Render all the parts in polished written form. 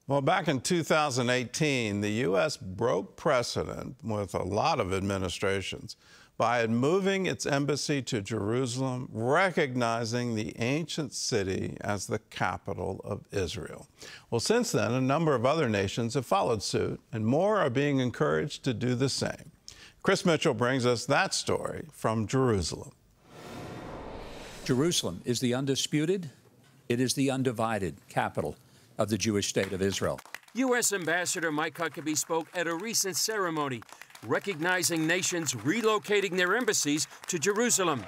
Well, back in 2018, the U.S. broke precedent with a lot of administrations by moving its embassy to Jerusalem, recognizing the ancient city as the capital of Israel. Well, since then, a number of other nations have followed suit, and more are being encouraged to do the same. Chris Mitchell brings us that story from Jerusalem. Jerusalem is the undisputed, it is the undivided capital of the Jewish state of Israel. U.S. Ambassador Mike Huckabee spoke at a recent ceremony recognizing nations relocating their embassies to Jerusalem.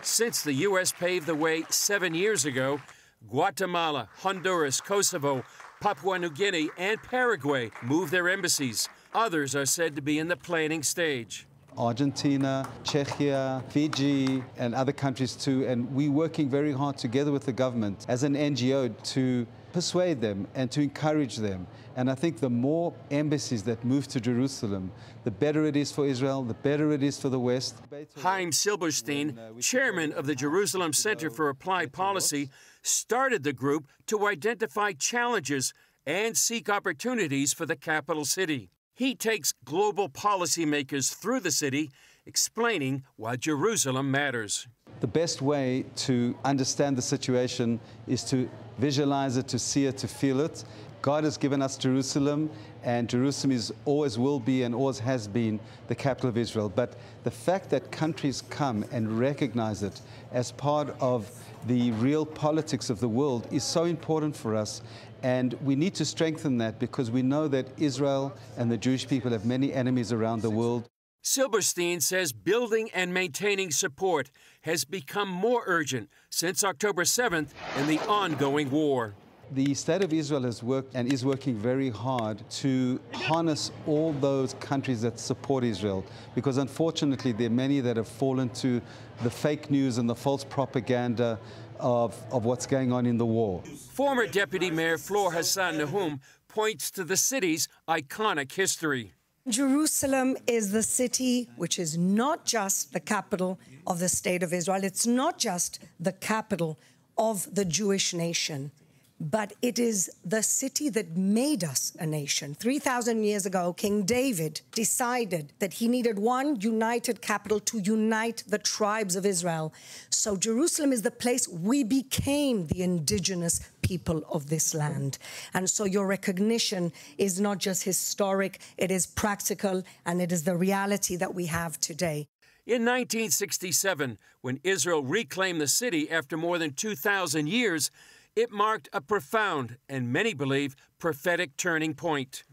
Since the U.S. paved the way 7 years ago, Guatemala, Honduras, Kosovo, Papua New Guinea, and Paraguay moved their embassies. Others are said to be in the planning stage. Argentina, Czechia, Fiji, and other countries too. And we're working very hard together with the government as an NGO to persuade them and to encourage them. And I think the more embassies that move to Jerusalem, the better it is for Israel, the better it is for the West. Chaim Silberstein, chairman of the Jerusalem Center for Applied Policy, started the group to identify challenges and seek opportunities for the capital city. He takes global policymakers through the city, explaining why Jerusalem matters. The best way to understand the situation is to visualize it, to see it, to feel it. God has given us Jerusalem, and Jerusalem is always will be and always has been the capital of Israel. But the fact that countries come and recognize it as part of the real politics of the world is so important for us. And we need to strengthen that because we know that Israel and the Jewish people have many enemies around the world. Silberstein says building and maintaining support has become more urgent since October 7th and the ongoing war. The state of Israel has worked and is working very hard to harness all those countries that support Israel, because unfortunately there are many that have fallen to the fake news and the false propaganda of what's going on in the war. Former Deputy Mayor Flor Hassan Nahum points to the city's iconic history. Jerusalem is the city which is not just the capital of the state of Israel. It's not just the capital of the Jewish nation, but it is the city that made us a nation. 3,000 years ago, King David decided that he needed one united capital to unite the tribes of Israel. So Jerusalem is the place we became the indigenous people of this land. And so your recognition is not just historic, it is practical, and it is the reality that we have today. In 1967, when Israel reclaimed the city after more than 2,000 years, it marked a profound and, many believe, prophetic turning point.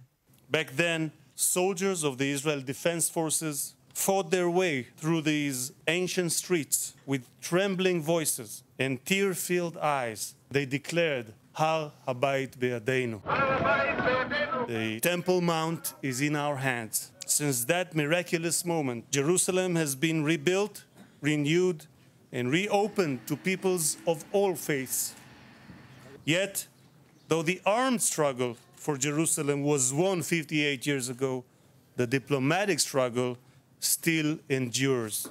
Back then, soldiers of the Israel Defense Forces fought their way through these ancient streets with trembling voices and tear-filled eyes. They declared, Har Habayit Be'adeinu. The Temple Mount is in our hands. Since that miraculous moment, Jerusalem has been rebuilt, renewed, and reopened to peoples of all faiths. Yet, though the armed struggle for Jerusalem was won 58 years ago, the diplomatic struggle still endures.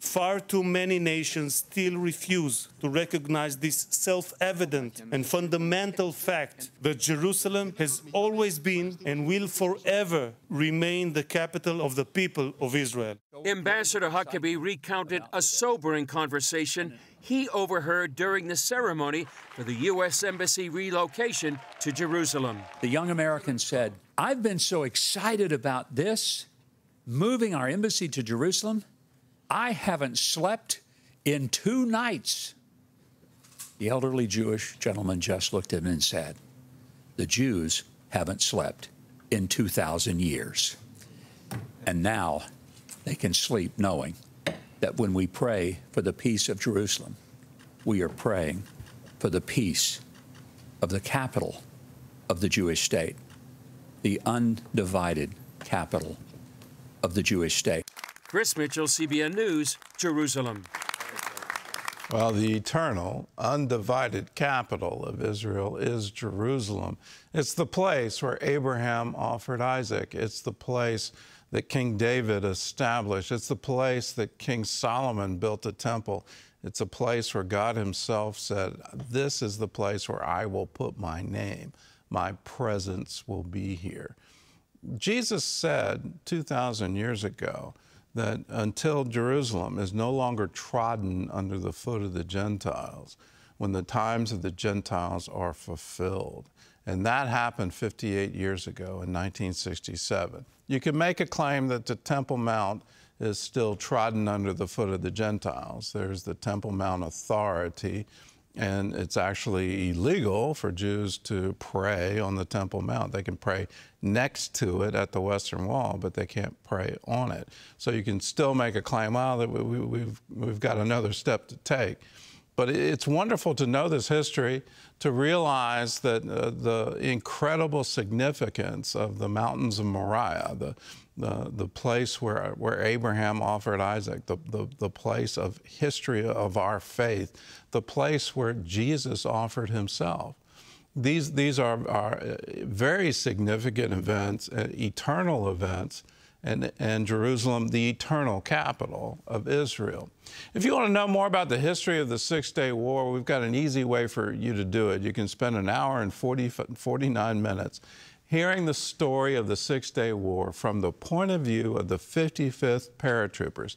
Far too many nations still refuse to recognize this self-evident and fundamental fact that Jerusalem has always been and will forever remain the capital of the people of Israel. Ambassador Huckabee recounted a sobering conversation he overheard during the ceremony for the U.S. Embassy relocation to Jerusalem. The young American said, I've been so excited about this, moving our embassy to Jerusalem. I haven't slept in 2 nights. The elderly Jewish gentleman just looked at him and said, the Jews haven't slept in 2,000 years. And now they can sleep knowing that when we pray for the peace of Jerusalem, we are praying for the peace of the capital of the Jewish state, the undivided capital of the Jewish state. Chris Mitchell, CBN News, Jerusalem. Well, the eternal, undivided capital of Israel is Jerusalem. It's the place where Abraham offered Isaac. It's the place that King David established. It's the place that King Solomon built a temple. It's a place where God himself said, this is the place where I will put my name. my presence will be here. Jesus said 2,000 years ago that until Jerusalem is no longer trodden under the foot of the Gentiles, when the times of the Gentiles are fulfilled. And that happened 58 years ago in 1967. You can make a claim that the Temple Mount is still trodden under the foot of the Gentiles. There's the Temple Mount Authority, and it's actually illegal for Jews to pray on the Temple Mount. They can pray next to it at the Western Wall, but they can't pray on it. So you can still make a claim, well, that we've got another step to take. But it's wonderful to know this history, to realize that the incredible significance of the mountains of Moriah, the place where Abraham offered Isaac, the place of history of our faith, the place where Jesus offered himself. These are very significant events, eternal events, and Jerusalem, the eternal capital of Israel. If you want to know more about the history of the Six-Day War, we've got an easy way for you to do it. You can spend an hour and 49 minutes hearing the story of the Six-Day War from the point of view of the 55th Paratroopers.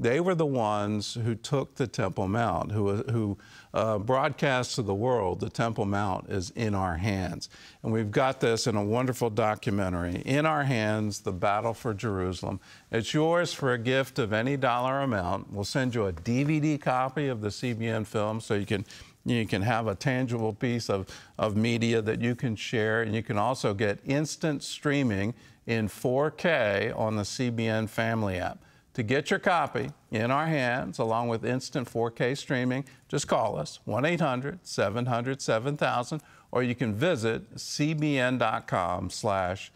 They were the ones who took the Temple Mount, who broadcast to the world, the Temple Mount is in our hands. And we've got this in a wonderful documentary, In Our Hands, The Battle for Jerusalem. It's yours for a gift of any dollar amount. We'll send you a DVD copy of the CBN film so you can have a tangible piece of media that you can share. And you can also get instant streaming in 4K on the CBN Family app. To get your copy, In Our Hands, along with instant 4K streaming, just call us, 1-800-700-7000, or you can visit cbn.com/inourhands.